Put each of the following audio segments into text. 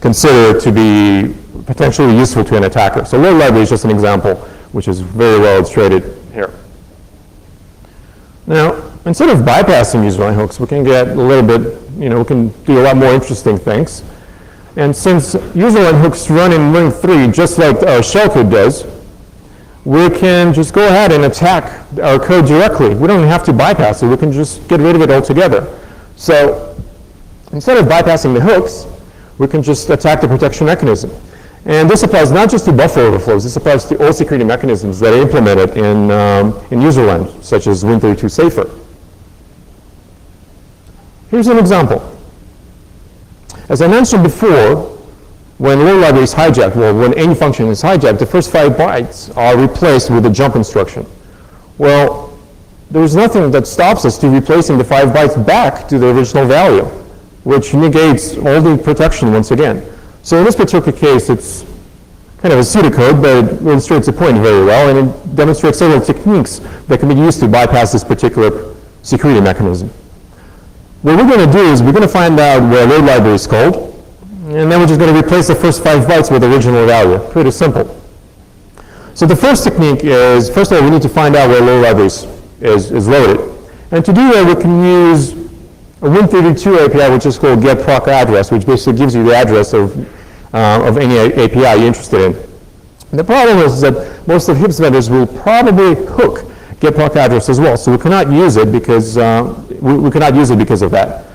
consider to be potentially useful to an attacker. So load library is just an example, which is very well illustrated here. Now, instead of bypassing userland hooks, we can get a little bit, we can do a lot more interesting things. And since userland hooks run in ring 3, just like our shellcode does, we can just go ahead and attack our code directly. We don't have to bypass it. We can just get rid of it altogether. So instead of bypassing the hooks, we can just attack the protection mechanism. And this applies not just to buffer overflows. This applies to all security mechanisms that are implemented in userland, such as Win32 Safer. Here's an example. As I mentioned before, when load library is hijacked, well, when any function is hijacked, the first 5 bytes are replaced with a jump instruction. Well, there's nothing that stops us to replacing the 5 bytes back to the original value, which negates all the protection once again. So in this particular case, it's kind of a pseudocode, but it illustrates the point very well, and it demonstrates several techniques that can be used to bypass this particular security mechanism. What we're going to do is we're going to find out where load library is called, and then we're just going to replace the first 5 bytes with the original value. Pretty simple. So the first technique is, first of all, we need to find out where load library is loaded. And to do that, we can use a Win32 API, which is called getProcAddress, which basically gives you the address of any API you're interested in. And the problem is that most of HIPS vendors will probably hook getProcAddress as well, so we cannot use it because we cannot use it because of that.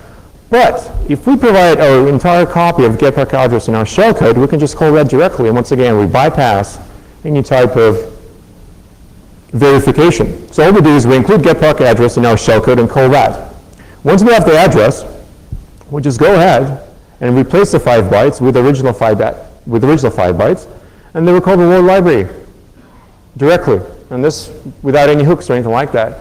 But if we provide our entire copy of getProcAddress in our shellcode, we can just call that directly, and once again, we bypass any type of verification. So all we do is we include getProcAddress in our shellcode and call that. Once we have the address, we just go ahead and replace the 5 bytes with the original 5 bytes, and then we call the load library directly, and this without any hooks or anything like that.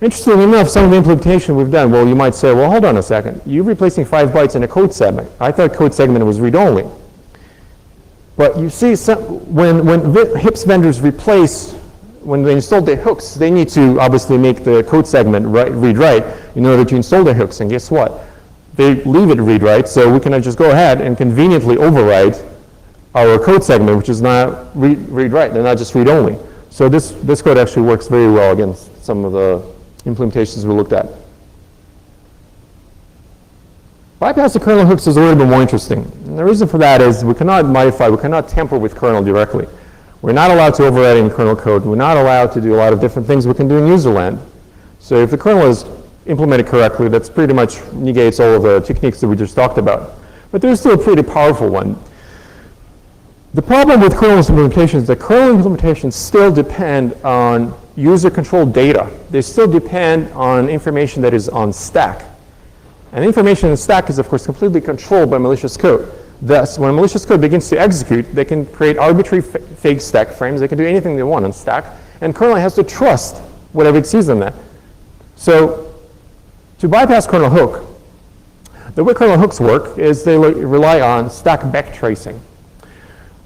Interestingly enough, some of the implementation we've done, well, you might say, well, hold on a second. You're replacing 5 bytes in a code segment. I thought code segment was read-only. But you see, when HIPS vendors when they install their hooks, they need to obviously make the code segment read-write in order to install their hooks. And guess what? They leave it read-write, so we can just go ahead and conveniently override our code segment, which is not read-write. They're not just read-only. So this code actually works very well against some of the implementations we looked at. Bypassing kernel hooks is a little bit more interesting. And the reason for that is we cannot modify, we cannot tamper with kernel directly. We're not allowed to override any kernel code. We're not allowed to do a lot of different things we can do in userland. So if the kernel is implemented correctly, that's pretty much negates all of the techniques that we just talked about. But there's still a pretty powerful one. The problem with kernel implementations is that kernel implementations still depend on user-controlled data. They still depend on information that is on stack. And information in stack is, of course, completely controlled by malicious code. Thus, when malicious code begins to execute, they can create arbitrary fake stack frames. They can do anything they want on stack. And kernel has to trust whatever it sees in that. So to bypass kernel hook, the way kernel hooks work is they rely on stack backtracing.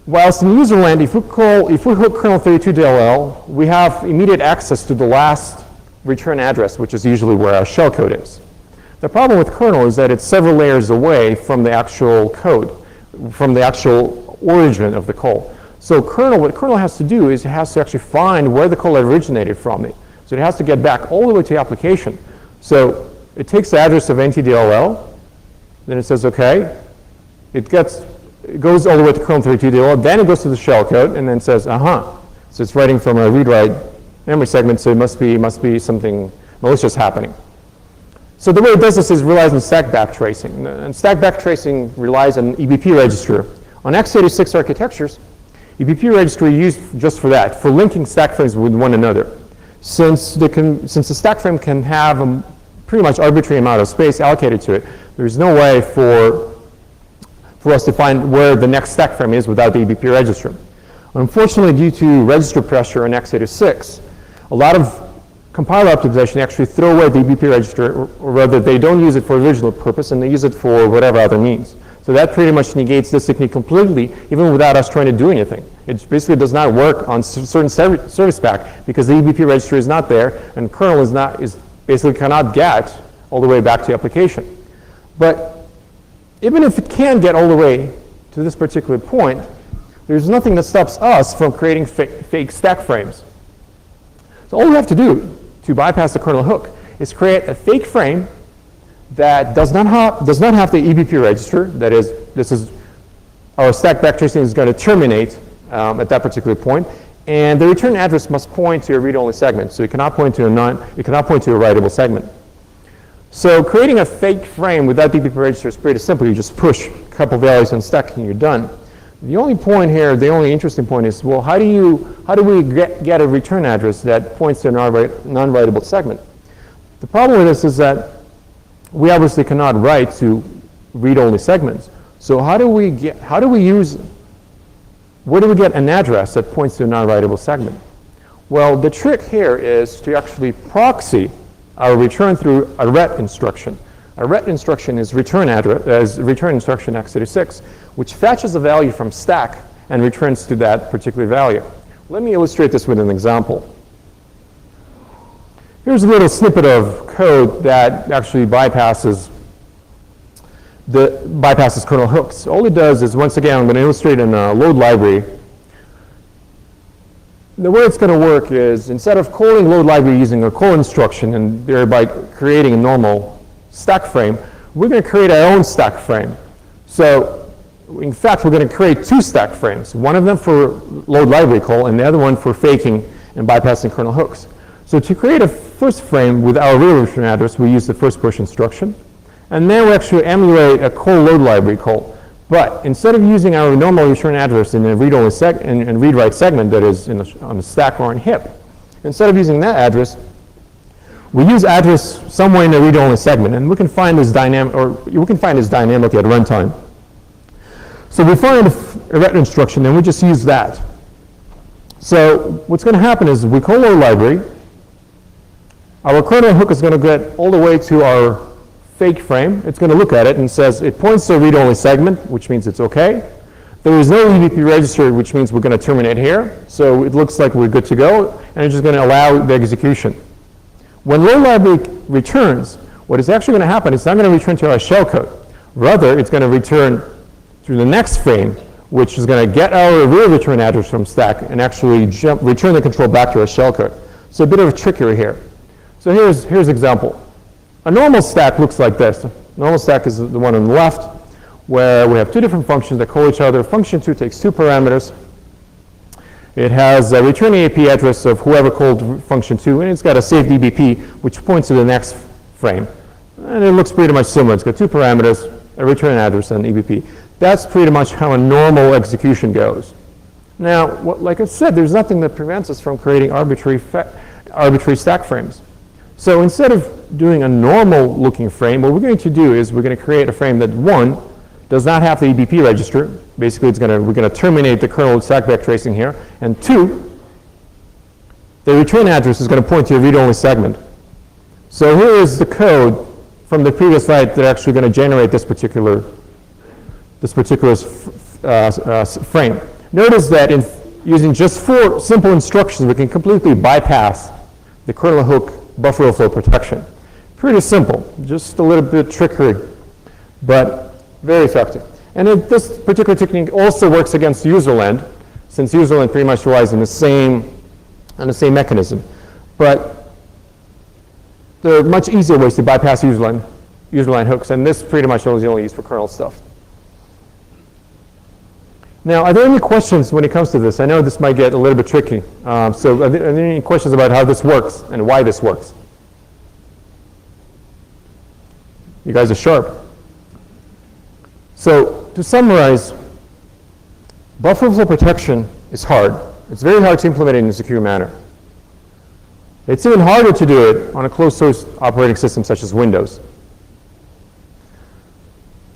Whilst in userland, if we hook kernel 32DLL, we have immediate access to the last return address, which is usually where our shellcode is. The problem with kernel is that it's several layers away from the actual code, from the actual origin of the call. So what kernel has to do is it has to actually find where the call originated from. So it has to get back all the way to the application. So it takes the address of NTDLL, then it says, okay, it goes all the way to kernel 32DLL, then it goes to the shellcode, and then says, So it's writing from a read-write memory segment, so it must be something malicious happening. So the way it does this is relies on stack backtracing. And stack backtracing relies on EBP register. On x86 architectures, EBP register is used just for that, for linking stack frames with one another. Since the stack frame can have a pretty much arbitrary amount of space allocated to it, there's no way for us to find where the next stack frame is without the EBP register. Unfortunately, due to register pressure on x86, a lot of compiler optimization actually throw away the EBP register, or rather they don't use it for original purpose and they use it for whatever other means. So that pretty much negates this technique completely, even without us trying to do anything. It basically does not work on certain service pack because the EBP register is not there and kernel basically cannot get all the way back to the application. But even if it can get all the way to this particular point, there's nothing that stops us from creating fake stack frames. So all we have to do to bypass the kernel hook is create a fake frame that does not have the EBP register. That is, this is our stack backtracing is going to terminate at that particular point, and the return address must point to a read-only segment. So it cannot point to a writable segment. So creating a fake frame without the EBP register is pretty simple. You just push a couple values on stack and you're done. The only point here, the only interesting point is, well, how do we get a return address that points to a non-writable segment? The problem with this is that we obviously cannot write to read-only segments. So where do we get an address that points to a non-writable segment? Well, the trick here is to actually proxy our return through a ret instruction. A ret instruction is return instruction x86, which fetches a value from stack and returns to that particular value. Let me illustrate this with an example. Here's a little snippet of code that actually bypasses kernel hooks. All it does is, once again, I'm going to illustrate in a load library. The way it's going to work is, instead of calling load library using a call instruction and thereby creating a normal stack frame, we're going to create our own stack frame. So, in fact, we're going to create two stack frames, one of them for load library call and the other one for faking and bypassing kernel hooks. So to create a first frame with our real return address, we use the first push instruction. And then we actually emulate a call load library call. But instead of using our normal return address in a read-only and read-write segment that is on the stack or on heap, instead of using that address, we use address somewhere in the read-only segment, and we can find this dynamically at runtime. So we find a ret instruction, and we just use that. So what's going to happen is we call load library. Our kernel hook is going to get all the way to our fake frame. It's going to look at it and says it points to a read-only segment, which means it's okay. There is no EBP register, which means we're going to terminate here. So it looks like we're good to go, and it's just going to allow the execution. When load library returns, what is actually going to happen, it's not going to return to our shellcode. Rather, it's going to return to the next frame, which is going to get our real return address from stack and actually return the control back to our shellcode. So a bit of a trickery here. So here's an example. A normal stack looks like this. Normal stack is the one on the left, where we have two different functions that call each other. Function 2 takes two parameters. It has a return AP address of whoever called function 2, and it's got a saved EBP, which points to the next frame. And it looks pretty much similar. It's got two parameters, a return address, and EBP. That's pretty much how a normal execution goes. Now, like I said, there's nothing that prevents us from creating arbitrary stack frames. So instead of doing a normal looking frame, what we're going to do is we're going to create a frame that, one, does not have the EBP register. Basically, we're going to terminate the kernel stack backtracing here. And two, the return address is going to point to a read-only segment. So here is the code from the previous slide that are actually going to generate this particular frame. Notice that using just 4 simple instructions, we can completely bypass the kernel hook buffer overflow protection. Pretty simple, just a little bit trickery, but very effective. And this particular technique also works against userland, since userland pretty much relies on the same mechanism. But there are much easier ways to bypass userland hooks, and this pretty much is only used for kernel stuff. Now, are there any questions when it comes to this? I know this might get a little bit tricky. So are there any questions about how this works and why this works? You guys are sharp. So to summarize, buffer overflow protection is hard. It's very hard to implement it in a secure manner. It's even harder to do it on a closed source operating system such as Windows.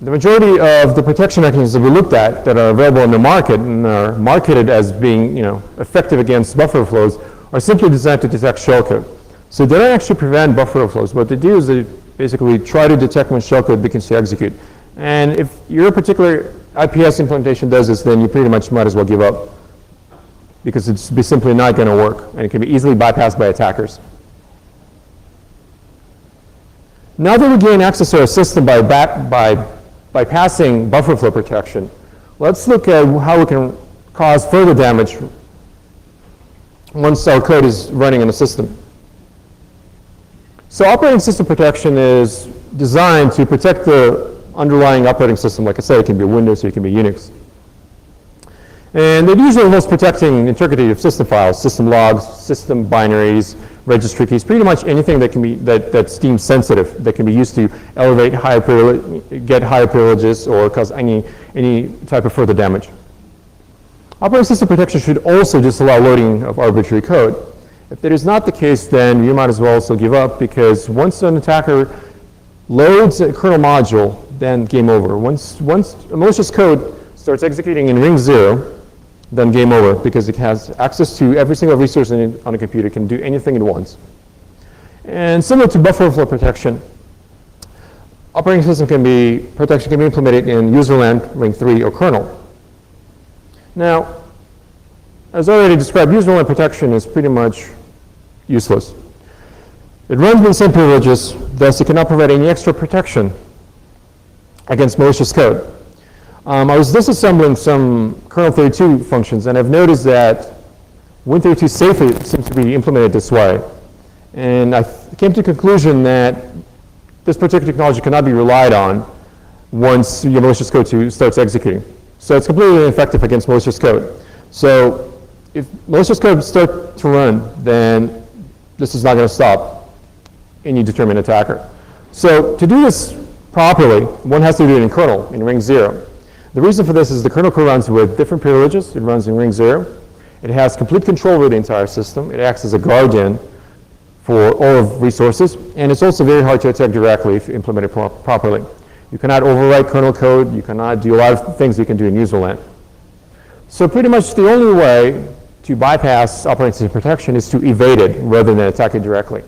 The majority of the protection mechanisms that we looked at that are available in the market and are marketed as being effective against buffer overflows are simply designed to detect shellcode. So they don't actually prevent buffer overflows. What they do is they basically try to detect when shellcode begins to execute. And if your particular IPS implementation does this, then you pretty much might as well give up, because it's simply not going to work, and it can be easily bypassed by attackers. Now that we gain access to our system by passing buffer flow protection, Let's look at how we can cause further damage once our code is running in a system. So operating system protection is designed to protect the underlying operating system. Like I said, it can be Windows or it can be Unix. And it usually involves protecting integrity of system files, system logs, system binaries, registry keys, pretty much anything that can be that's deemed sensitive, that can be used to elevate get higher privileges or cause any type of further damage. Operating system protection should also disallow loading of arbitrary code. If that is not the case, then you might as well also give up, because once an attacker loads a kernel module, then game over. Once a malicious code starts executing in ring 0, then game over, because it has access to every single resource on a computer, can do anything it wants. And similar to buffer overflow protection, operating system protection can be implemented in userland, ring 3, or kernel. Now, as already described, userland protection is pretty much useless. It runs with the same privileges, thus it cannot provide any extra protection against malicious code. I was disassembling some kernel 32 functions, and I've noticed that Win32 safely seems to be implemented this way. And I came to the conclusion that this particular technology cannot be relied on once your malicious code starts executing. So it's completely ineffective against malicious code. So if malicious code starts to run, then this is not going to stop any determined attacker. So to do this properly, one has to do it in kernel, in ring 0. The reason for this is the kernel code runs with different privileges. It runs in ring 0. It has complete control over the entire system. It acts as a guardian for all of resources, and it's also very hard to attack directly if you implement it properly. You cannot overwrite kernel code. You cannot do a lot of things you can do in userland. So pretty much the only way to bypass operating system protection is to evade it rather than attack it directly.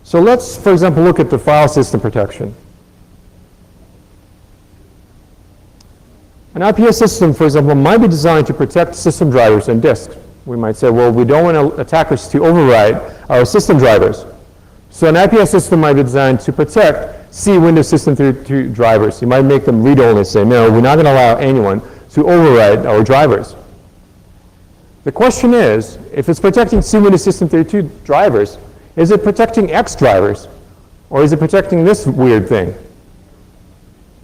So let's, for example, look at the file system protection. An IPS system, for example, might be designed to protect system drivers and disks. We might say, well, we don't want attackers to override our system drivers. So an IPS system might be designed to protect C Windows System 32 drivers. You might make them read-only, say, no, we're not going to allow anyone to override our drivers. The question is, if it's protecting C Windows System 32 drivers, is it protecting X drivers? Or is it protecting this weird thing?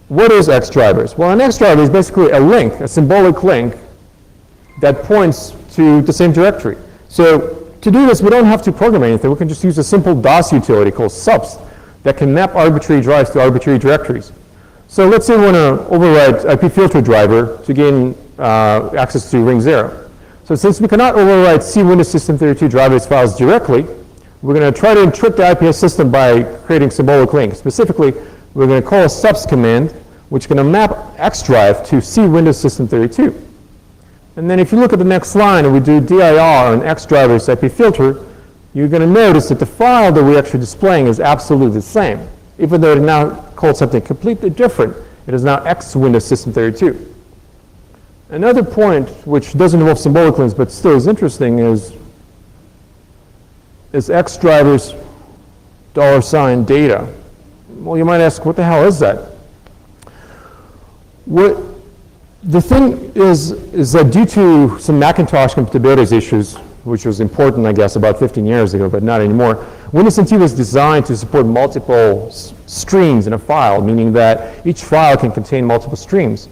What is X drivers? Well, an X driver is basically a link, a symbolic link that points to the same directory. So to do this, we don't have to program anything. We can just use a simple DOS utility called subs that can map arbitrary drives to arbitrary directories. So let's say we want to override IP filter driver to gain access to ring 0. So since we cannot override C Windows System 32 drivers files directly, we're going to try to trick the IPS system by creating symbolic links. Specifically, we're going to call a subs command, which is going to map X drive to C Windows System 32. And then if you look at the next line and we do dir on X driver's IP filter, you're going to notice that the file that we're actually displaying is absolutely the same. Even though it now called something completely different, it is now X Windows System 32. Another point, which doesn't involve symbolic links but still is interesting, is X driver's $data. Well, you might ask, what the hell is that? The thing is that due to some Macintosh compatibility issues, which was important, I guess, about 15 years ago, but not anymore, Windows NT was designed to support multiple streams in a file, meaning that each file can contain multiple streams.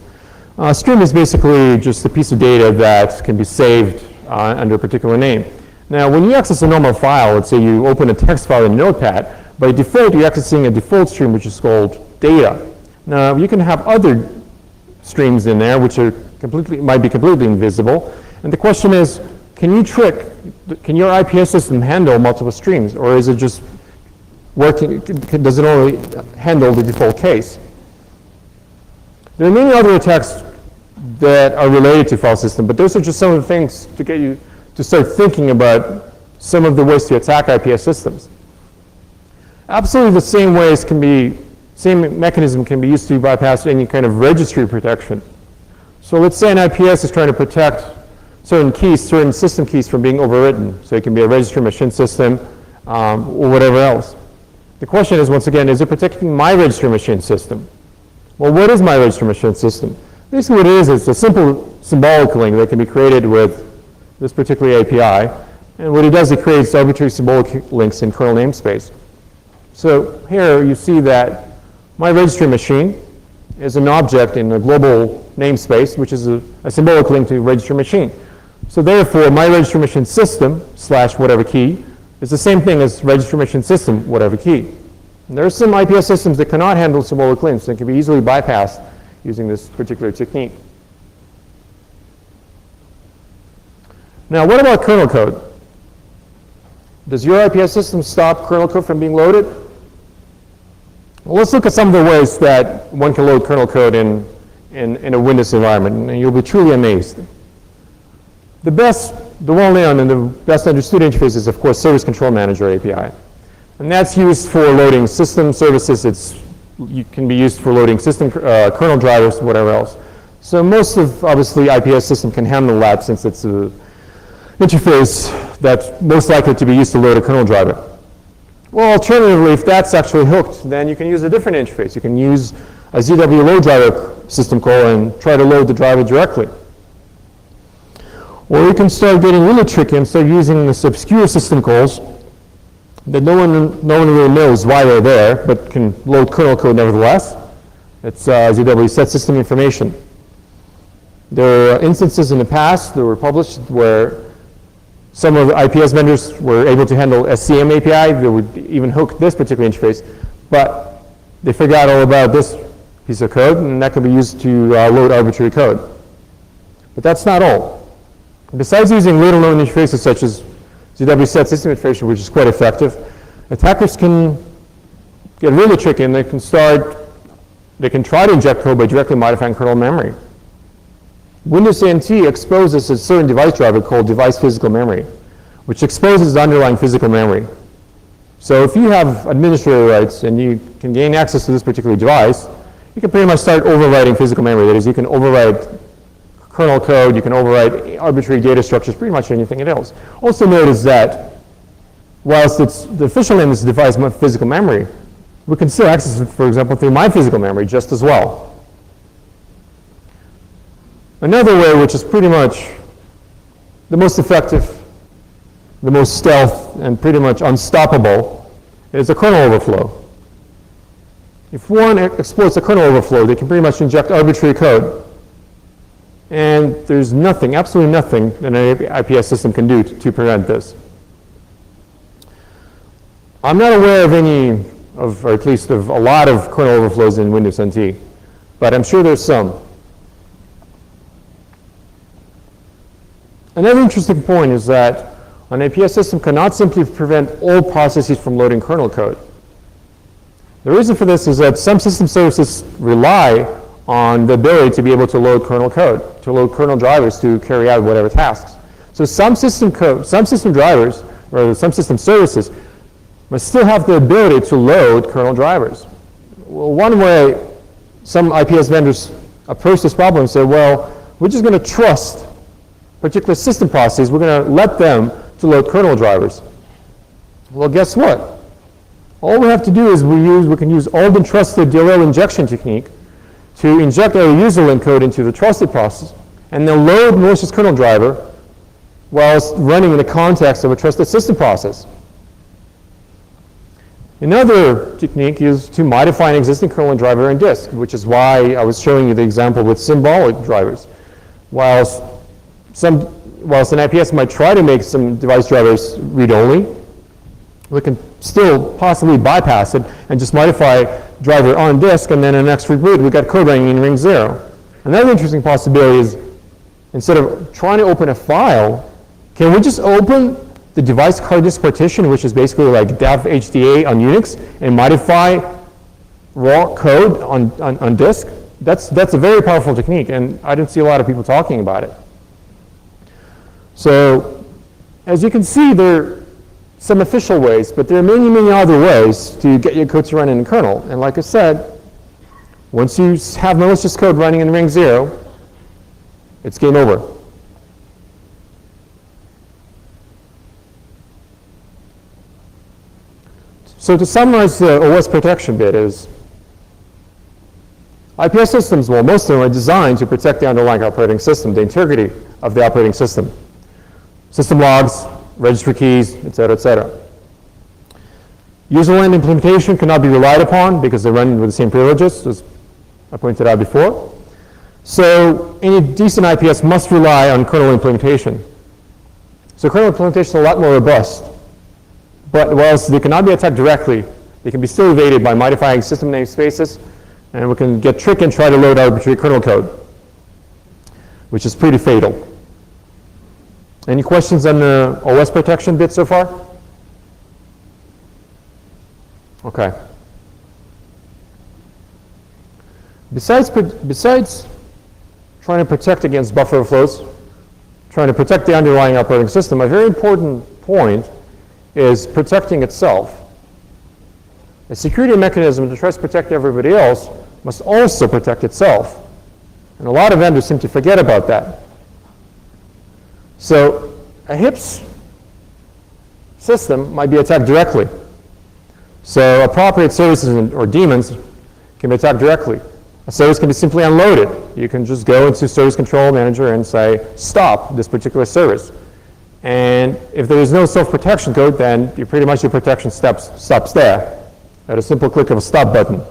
A stream is basically just a piece of data that can be saved under a particular name. Now, when you access a normal file, let's say you open a text file in Notepad, by default, you're accessing a default stream, which is called data. Now, you can have other streams in there, which are might be completely invisible. And the question is, can your IPS system handle multiple streams, or is it just working, does it only handle the default case? There are many other attacks that are related to file system, but those are just some of the things to get you to start thinking about some of the ways to attack IPS systems. Absolutely the same mechanism can be used to bypass any kind of registry protection. So let's say an IPS is trying to protect certain system keys from being overwritten. So it can be a registry machine system or whatever else. The question is, once again, is it protecting my registry machine system? Well, what is my register machine system? Basically what it is, it's a simple symbolic link that can be created with this particular API. And what it does, it creates arbitrary symbolic links in kernel namespace. So here you see that my registry machine is an object in a global namespace, which is a symbolic link to registry machine. So therefore, my registry machine system / whatever key is the same thing as registry machine system whatever key. And there are some IPS systems that cannot handle symbolic links and can be easily bypassed using this particular technique. Now, what about kernel code? Does your IPS system stop kernel code from being loaded? Well, let's look at some of the ways that one can load kernel code in a Windows environment, and you'll be truly amazed. The well-known and the best understood interface is, of course, Service Control Manager API. And that's used for loading system services. It can be used for loading system kernel drivers, whatever else. So most of, obviously, IPS system can handle that since it's an interface that's most likely to be used to load a kernel driver. Well, alternatively, if that's actually hooked, then you can use a different interface. You can use a ZW load driver system call and try to load the driver directly. Or you can start getting really tricky and start using this obscure system calls that no one really knows why they're there, but can load kernel code nevertheless. It's ZW set system information. There are instances in the past that were published where some of the IPS vendors were able to handle SCM API that would even hook this particular interface, but they forgot all about this piece of code, and that can be used to load arbitrary code. But that's not all. Besides using little-known interfaces such as ZW set system information, which is quite effective, attackers can get really tricky, and they can try to inject code by directly modifying kernel memory. Windows NT exposes a certain device driver called device physical memory, which exposes the underlying physical memory. So if you have administrator rights and you can gain access to this particular device, you can pretty much start overwriting physical memory. That is, you can overwrite kernel code, you can overwrite arbitrary data structures, pretty much anything else. Also notice that whilst the official name is device physical memory, we can still access it, for example, through my physical memory just as well. Another way, which is pretty much the most effective, the most stealth, and pretty much unstoppable, is a kernel overflow. If one exploits a kernel overflow, they can pretty much inject arbitrary code. And there's nothing, absolutely nothing, that an IPS system can do to prevent this. I'm not aware of any, or at least of a lot of kernel overflows in Windows NT, but I'm sure there's some. Another interesting point is that an APS system cannot simply prevent all processes from loading kernel code. The reason for this is that some system services rely on the ability to be able to load kernel code, to load kernel drivers to carry out whatever tasks. So some system drivers, or some system services, must still have the ability to load kernel drivers. Well, one way some IPS vendors approach this problem and say, well, we're just going to trust particular system processes, we're going to let them to load kernel drivers. Well, guess what? All we have to do is we can use old and trusted DLL injection technique to inject our userlink code into the trusted process, and then load malicious kernel driver whilst running in the context of a trusted system process. Another technique is to modify an existing kernel driver on disk, which is why I was showing you the example with symbolic drivers. Whilst an IPS might try to make some device drivers read-only, we can still possibly bypass it and just modify driver on disk, and then in the next reboot, we got code running in ring 0. Another interesting possibility is, instead of trying to open a file, can we just open the device hard disk partition, which is basically like dev HDA on Unix, and modify raw code on disk? That's a very powerful technique, and I don't see a lot of people talking about it. So, as you can see, there are some official ways, but there are many, many other ways to get your code to run in the kernel. And like I said, once you have malicious code running in ring 0, it's game over. So to summarize the OS protection bit is, IPS systems, well, most of them are designed to protect the underlying operating system, the integrity of the operating system. System logs, registry keys, et cetera, et cetera. User-land implementation cannot be relied upon because they run with the same privileges, as I pointed out before. So any decent IPS must rely on kernel implementation. So kernel implementation is a lot more robust. But whilst they cannot be attacked directly, they can be still evaded by modifying system namespaces, and we can get tricky and try to load arbitrary kernel code, which is pretty fatal. Any questions on the OS protection bit so far? Okay. Besides trying to protect against buffer overflows, trying to protect the underlying operating system, a very important point is protecting itself. A security mechanism that tries to protect everybody else must also protect itself. And a lot of vendors seem to forget about that. So a HIPS system might be attacked directly. So appropriate services or daemons can be attacked directly. A service can be simply unloaded. You can just go into Service Control Manager and say, stop this particular service. And if there is no self-protection code, then pretty much your protection stops there at a simple click of a stop button.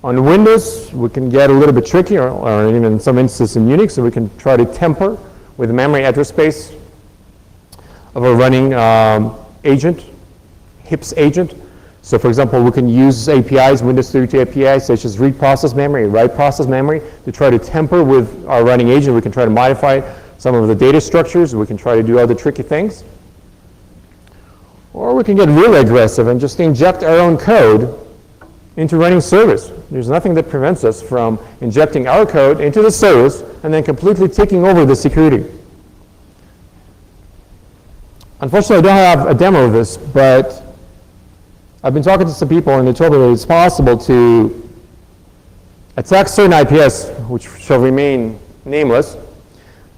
On Windows, we can get a little bit tricky, or even in some instances in Unix, so we can try to tamper with the memory address space of a running agent, HIPS agent. So for example, we can use APIs, Windows 32 APIs, such as read process memory, write process memory, to try to tamper with our running agent. We can try to modify some of the data structures. We can try to do other tricky things. Or we can get really aggressive and just inject our own code into running service. There's nothing that prevents us from injecting our code into the service and then completely taking over the security. Unfortunately, I don't have a demo of this, but I've been talking to some people and they told me that it's possible to attack certain IPS, which shall remain nameless.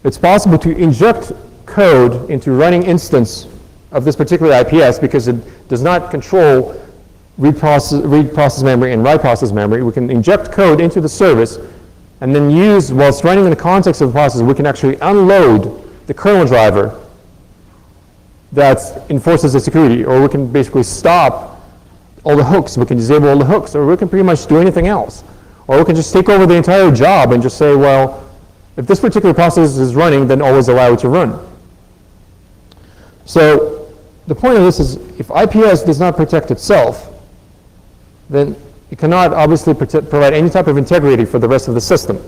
It's possible to inject code into running instance of this particular IPS because it does not control read process memory and write process memory. We can inject code into the service and then use, whilst running in the context of the process, we can actually unload the kernel driver that enforces the security, or we can basically stop all the hooks. We can disable all the hooks, or we can pretty much do anything else. Or we can just take over the entire job and just say, well, if this particular process is running, then always allow it to run. So the point of this is, if IPS does not protect itself, then it cannot obviously provide any type of integrity for the rest of the system.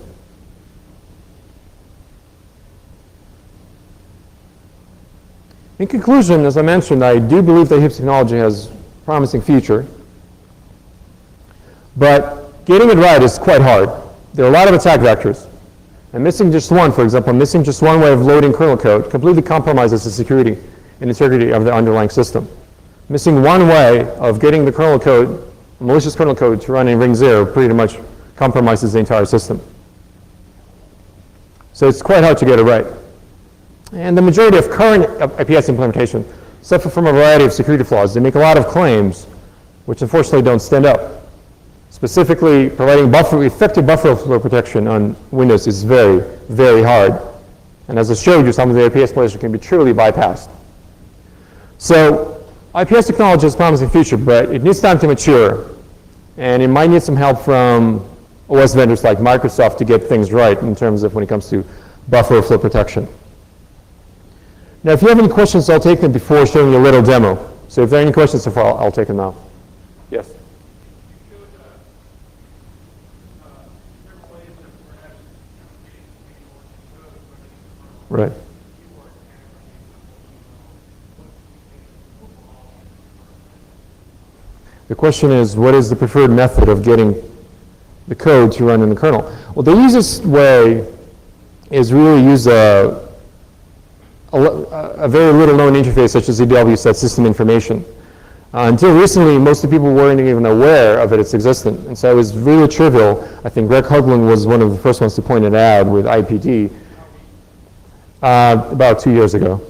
In conclusion, as I mentioned, I do believe that HIPS technology has a promising future, but getting it right is quite hard. There are a lot of attack vectors, and missing just one, for example, missing just one way of loading kernel code completely compromises the security and integrity of the underlying system. Missing one way of getting the kernel code, malicious kernel code, to run in ring 0 pretty much compromises the entire system. So it's quite hard to get it right. And the majority of current IPS implementation suffer from a variety of security flaws. They make a lot of claims, which unfortunately don't stand up. Specifically, providing effective buffer overflow protection on Windows is very, very hard. And as I showed you, some of the IPS players can be truly bypassed. So IPS technology has a promising future, but it needs time to mature. And it might need some help from OS vendors like Microsoft to get things right in terms of when it comes to buffer overflow protection. Now, if you have any questions, I'll take them before showing you a little demo. So if there are any questions so far, I'll take them now. Yes? Right. The question is, what is the preferred method of getting the code to run in the kernel? Well, the easiest way is really use a very little known interface such as EW set system information. Until recently, most of the people weren't even aware of its existence. And so it was really trivial. I think Greg Hoagland was one of the first ones to point it out with IPD about 2 years ago.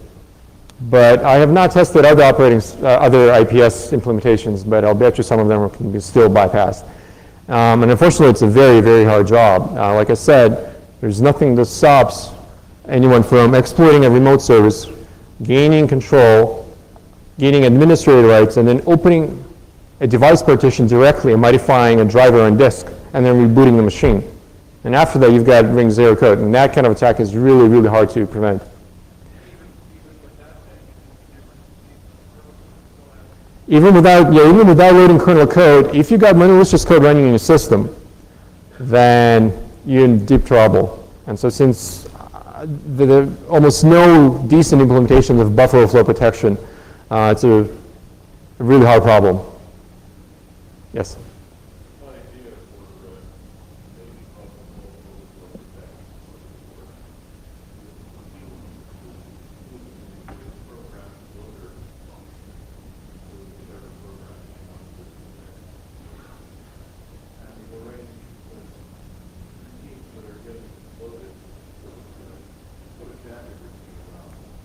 But I have not tested other IPS implementations, but I'll bet you some of them can be still bypassed. And unfortunately, it's a very, very hard job. Like I said, there's nothing that stops anyone from exploiting a remote service, gaining control, gaining administrator rights, and then opening a device partition directly and modifying a driver on disk, and then rebooting the machine. And after that, you've got ring zero code. And that kind of attack is really, really hard to prevent. Even without loading kernel code, if you got malicious code running in your system, then you're in deep trouble. And so since there are almost no decent implementations of buffer overflow protection, it's a really hard problem. Yes?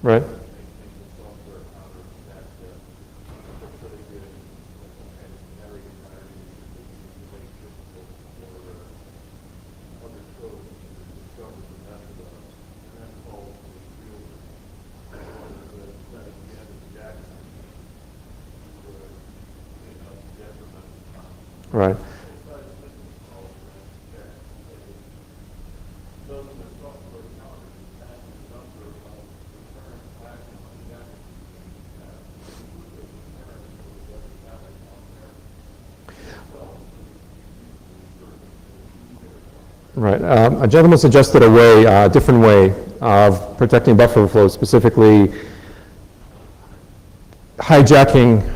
Right. Right. Right. A gentleman suggested a different way of protecting buffer overflow, specifically hijacking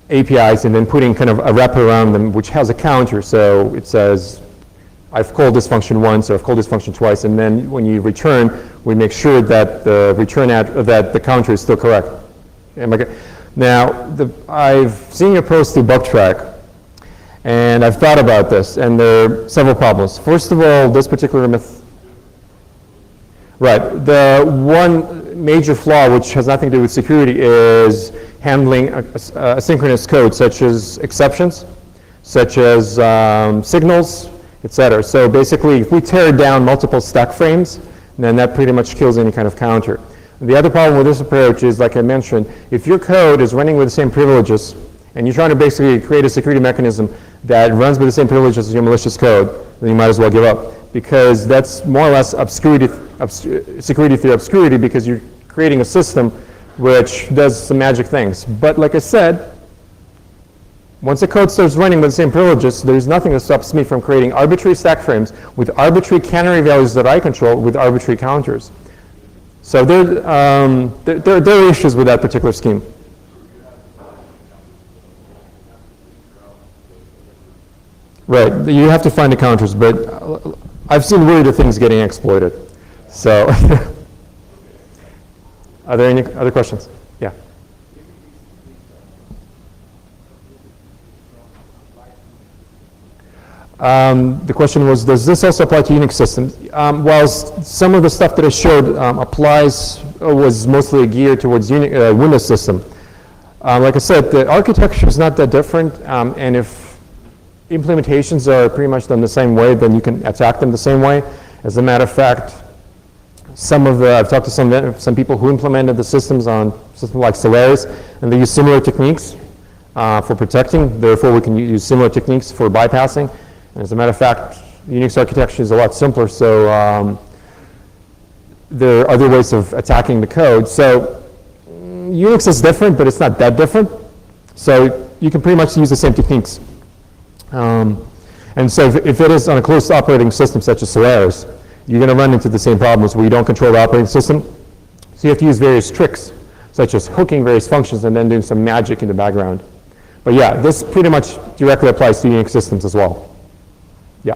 APIs and then putting kind of a wrapper around them, which has a counter. So it says, I've called this function once, or I've called this function twice, and then when you return, we make sure that the that the counter is still correct. Now, I've seen your post through BugTrack. And I've thought about this, and there are several problems. First of all, this particular right, the one major flaw, which has nothing to do with security, is handling asynchronous code, such as exceptions, such as signals, etc. So basically, if we tear down multiple stack frames, then that pretty much kills any kind of counter. The other problem with this approach is, like I mentioned, if your code is running with the same privileges, and you're trying to basically create a security mechanism that runs with the same privileges as your malicious code, then you might as well give up, because that's more or less security through obscurity, because you're creating a system which does some magic things. But like I said, once the code starts running with the same privileges, there's nothing that stops me from creating arbitrary stack frames with arbitrary canary values that I control with arbitrary counters. So there are issues with that particular scheme. Right, you have to find the counters, but I've seen weirder things getting exploited. So, are there any other questions? Yeah. The question was, does this also apply to Unix systems? While some of the stuff that I showed was mostly geared towards Windows system. Like I said, the architecture is not that different, and if implementations are pretty much done the same way, then you can attack them the same way. As a matter of fact, I've talked to some people who implemented the systems on systems like Solaris, and they use similar techniques for protecting. Therefore, we can use similar techniques for bypassing. And as a matter of fact, Unix architecture is a lot simpler, so there are other ways of attacking the code. So Unix is different, but it's not that different. So you can pretty much use the same techniques. And so if it is on a closed operating system such as Solaris, you're going to run into the same problems where you don't control the operating system. So you have to use various tricks, such as hooking various functions and then doing some magic in the background. But yeah, this pretty much directly applies to Unix systems as well. Yeah.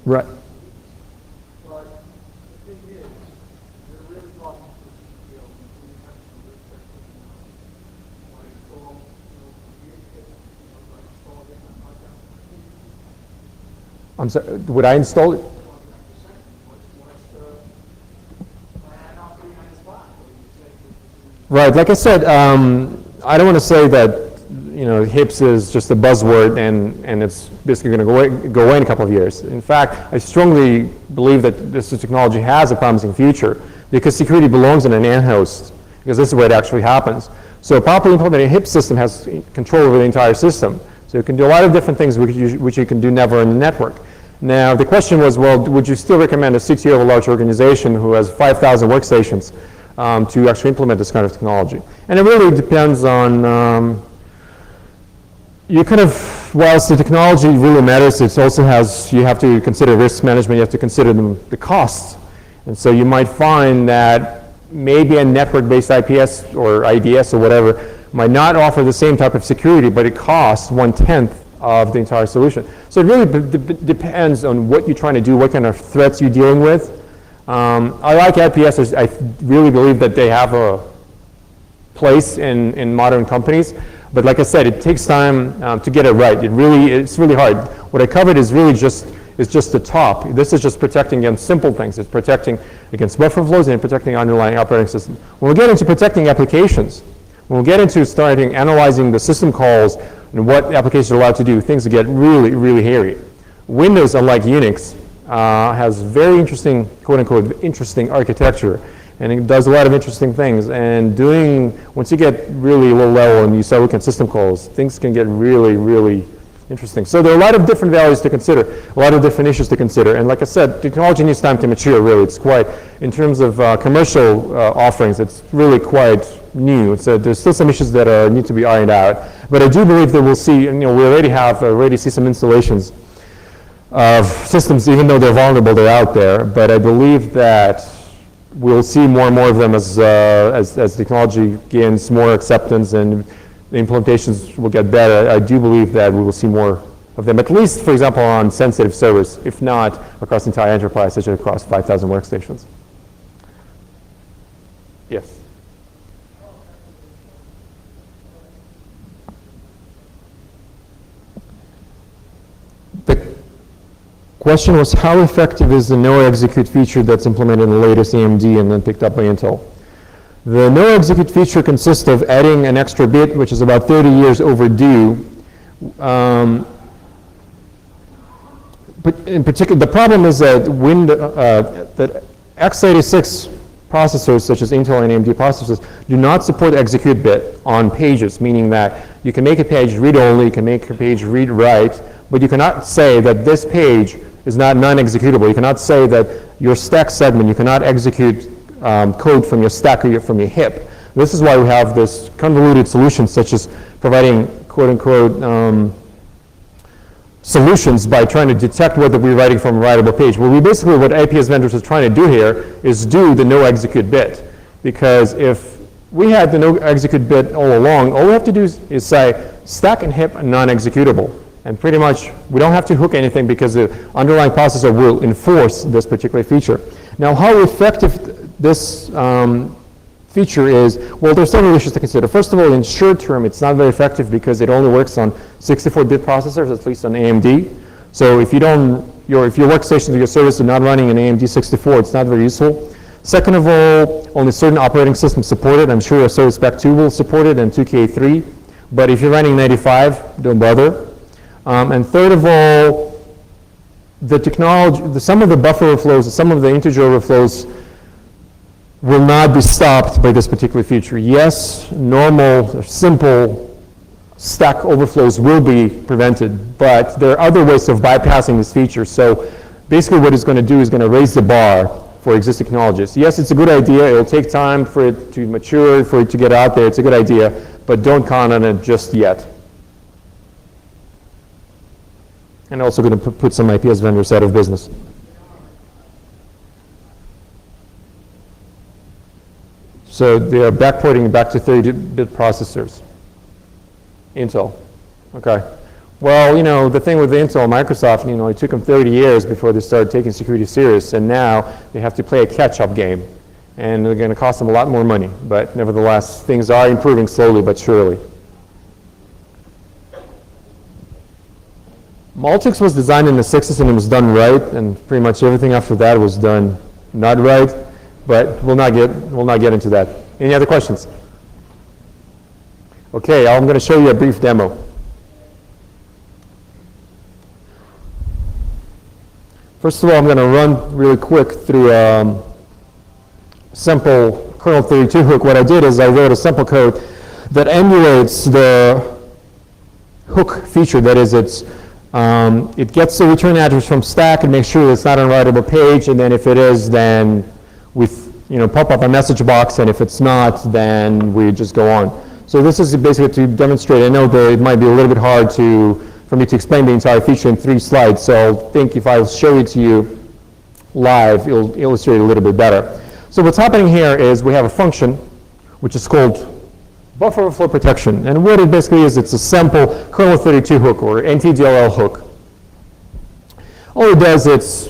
Right. I'm sorry, would I install it? Right, like I said, I don't want to say that HIPS is just a buzzword and it's basically going to go away in a couple of years. In fact, I strongly believe that this technology has a promising future because security belongs in an AND host, because this is where it actually happens. So a properly implemented HIPS system has control over the entire system. So you can do a lot of different things which you can do never in the network. Now, the question was, well, would you still recommend a CTO of a large organization who has 5,000 workstations to actually implement this kind of technology? And it really depends on, whilst the technology really matters, it also has, you have to consider risk management, you have to consider the costs. And so you might find that maybe a network-based IPS or IDS or whatever might not offer the same type of security, but it costs 1/10 of the entire solution. So it really depends on what you're trying to do, what kind of threats you're dealing with. I like IPS. I really believe that they have a place in modern companies. But like I said, it takes time to get it right. It's really hard. What I covered is really just the top. This is just protecting against simple things. It's protecting against buffer flows and protecting underlying operating system. When we get into protecting applications, when we get into starting analyzing the system calls and what applications are allowed to do, things get really, really hairy. Windows, unlike Unix, has very interesting, quote-unquote, interesting architecture, and it does a lot of interesting things. And once you get really low level and you start looking at system calls, things can get really, really interesting. So there are a lot of different values to consider, a lot of different issues to consider. And like I said, technology needs time to mature, really. It's quite, in terms of commercial offerings, it's really quite new. So there's still some issues that need to be ironed out. But I do believe that we'll see, we already see some installations of systems, even though they're vulnerable, they're out there. But I believe that we'll see more and more of them as technology gains more acceptance and the implementations will get better. I do believe that we will see more of them, at least, for example, on sensitive servers, if not across the entire enterprise, such as across 5,000 workstations. Yes? The question was, how effective is the no execute feature that's implemented in the latest AMD and then picked up by Intel? The no execute feature consists of adding an extra bit, which is about 30 years overdue. But in particular, the problem is that that x86 processors, such as Intel and AMD processors, do not support execute bit on pages, meaning that you can make a page read-only, you can make a page read-write, but you cannot say that this page is not non-executable. You cannot say that your stack segment, you cannot execute code from your stack or from your hip. This is why we have this convoluted solutions, such as providing quote-unquote solutions by trying to detect whether we're writing from a writable page. Well, what IPS vendors are trying to do here is do the no execute bit, because if we had the no execute bit all along, all we have to do is say stack and hip non-executable, and pretty much we don't have to hook anything because the underlying processor will enforce this particular feature. Now, how effective this feature is, well, there's several issues to consider. First of all, in short term, it's not very effective because it only works on 64-bit processors, at least on AMD. So if your workstations or your service are not running an AMD 64, it's not very useful. Second of all, only certain operating systems support it. I'm sure your Service Pack 2 will support it and 2K3. But if you're running 95, don't bother. And third of all, the technology, some of the buffer overflows, some of the integer overflows will not be stopped by this particular feature. Yes, normal or simple stack overflows will be prevented, but there are other ways of bypassing this feature. So basically what it's going to do is going to raise the bar for existing technologies. Yes, it's a good idea. It'll take time for it to mature, for it to get out there. It's a good idea, but don't count on it just yet. And also going to put some IPS vendors out of business. So they are backporting back to 30-bit processors. Intel. Okay. Well, the thing with Intel, Microsoft, it took them 30 years before they started taking security serious, and now they have to play a catch-up game, and they're going to cost them a lot more money. But nevertheless, things are improving slowly but surely. Multics was designed in the 60s and it was done right, and pretty much everything after that was done not right. But we'll not get into that. Any other questions? Okay, I'm going to show you a brief demo. First of all, I'm going to run really quick through a simple kernel 32 hook. What I did is I wrote a simple code that emulates the hook feature. That is, it gets the return address from stack and makes sure it's not on a writable page, and then if it is, then we pop up a message box, and if it's not, then we just go on. So this is basically to demonstrate. I know that it might be a little bit hard for me to explain the entire feature in 3 slides, so I think if I show it to you live, it'll illustrate it a little bit better. So what's happening here is we have a function which is called buffer overflow protection, and what it basically is, it's a simple kernel 32 hook or NTDLL hook. All it does is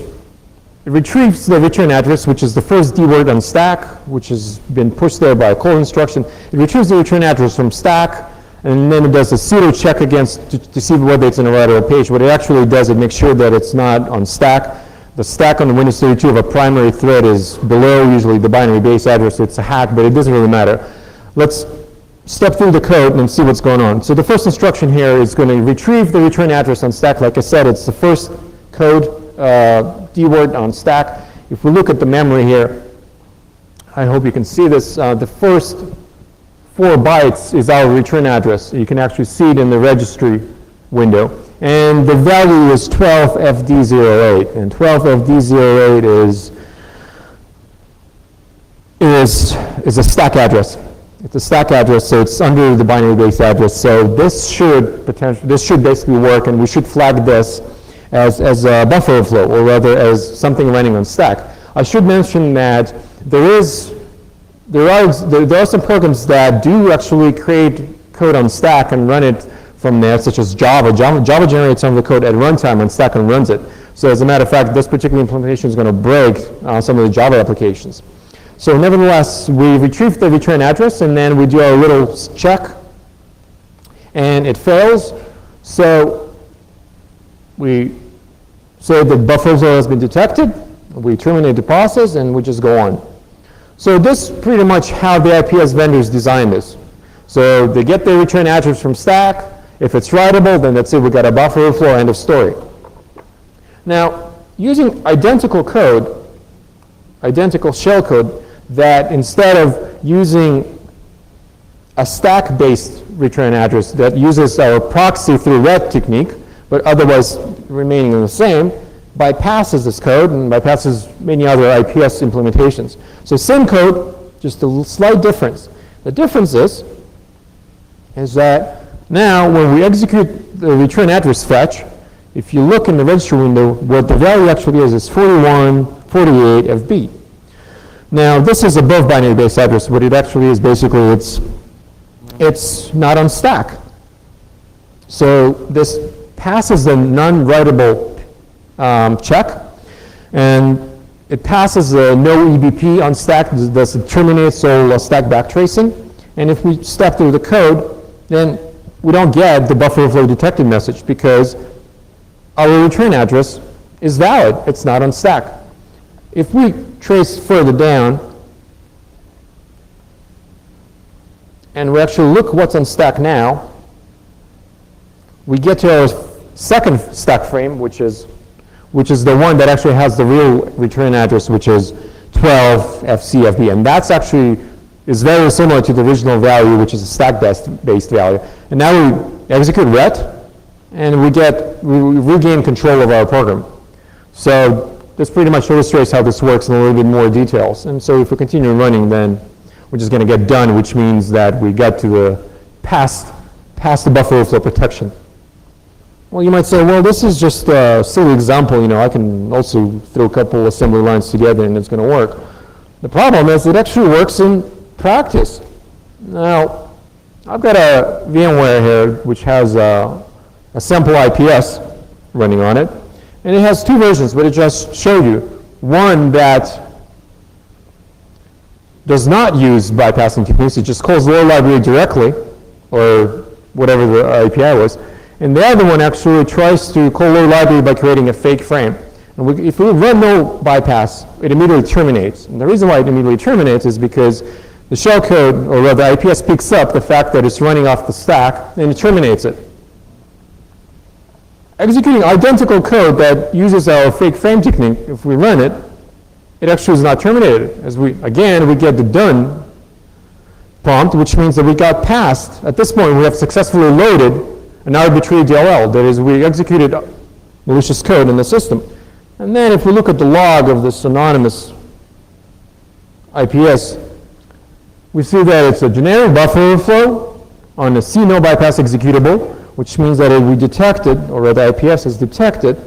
it retrieves the return address, which is the first D word on stack, which has been pushed there by a call instruction. It retrieves the return address from stack, and then it does a pseudo check against to see whether it's on a writable page. What it actually does, it makes sure that it's not on stack. The stack on the Windows 32 of a primary thread is below usually the binary base address. So it's a hack, but it doesn't really matter. Let's step through the code and see what's going on. So the first instruction here is going to retrieve the return address on stack. Like I said, it's the first code D word on stack. If we look at the memory here, I hope you can see this. The first 4 bytes is our return address. You can actually see it in the registry window. And the value is 12FD08. And 12FD08 is a stack address. It's a stack address, so it's under the binary base address. So this should basically work, and we should flag this as a buffer overflow, or rather as something running on stack. I should mention that there are some programs that do actually create code on stack and run it from there, such as Java. Java generates some of the code at runtime on stack and runs it. So as a matter of fact, this particular implementation is going to break some of the Java applications. So nevertheless, we retrieve the return address, and then we do our little check, and it fails. So we say the buffer overflow has been detected, we terminate the process, and we just go on. So this is pretty much how the IPS vendors design this. So they get their return address from stack. If it's writable, then that's it, we got a buffer overflow, end of story. Now, using identical code, identical shell code, that instead of using a stack-based return address that uses our proxy through ret technique, but otherwise remaining the same, bypasses this code and bypasses many other IPS implementations. So same code, just a slight difference. The difference is that now when we execute the return address fetch, if you look in the registry window, what the value actually is 4148 FB. Now this is above binary base address. What it actually is basically it's not on stack. So this passes the non-writable check, and it passes the no EBP on stack. This terminates all stack backtracing. And if we step through the code, then we don't get the buffer overflow detected message because our return address is valid. It's not on stack. If we trace further down and we actually look what's on stack now, we get to our second stack frame, which is the one that actually has the real return address, which is 12FCFB, and that's actually is very similar to the original value, which is a stack-based value. And now we execute ret, and we regain control of our program. So this pretty much illustrates how this works in a little bit more details. And so if we continue running, then we're just going to get done, which means that we got to the past the buffer overflow protection. Well, you might say, well, this is just a silly example. I can also throw a couple assembly lines together and it's going to work. The problem is it actually works in practice. Now, I've got a VMware here which has a simple IPS running on it. And it has 2 versions, but it just showed you. One that does not use bypassing techniques. It just calls the load library directly, or whatever the API was. And the other one actually tries to call load library by creating a fake frame. And if we run no bypass, it immediately terminates. And the reason why it immediately terminates is because the shell code, or rather IPS, picks up the fact that it's running off the stack and it terminates it. Executing identical code that uses our fake frame technique, if we run it, it actually is not terminated. As we get the done prompt, which means that we got past, at this point we have successfully loaded an arbitrary DLL, that is, we executed malicious code in the system. And then if we look at the log of this anonymous IPS, we see that it's a generic buffer overflow on a C no bypass executable, which means that we detected, or rather IPS has detected,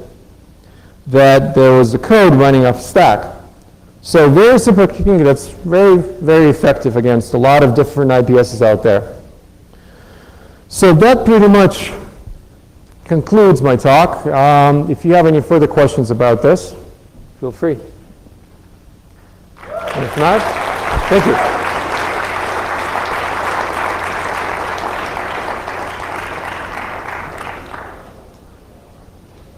that there was a code running off stack. So very simple technique that's very, very effective against a lot of different IPSs out there. So that pretty much concludes my talk. If you have any further questions about this, feel free. And if not, thank you.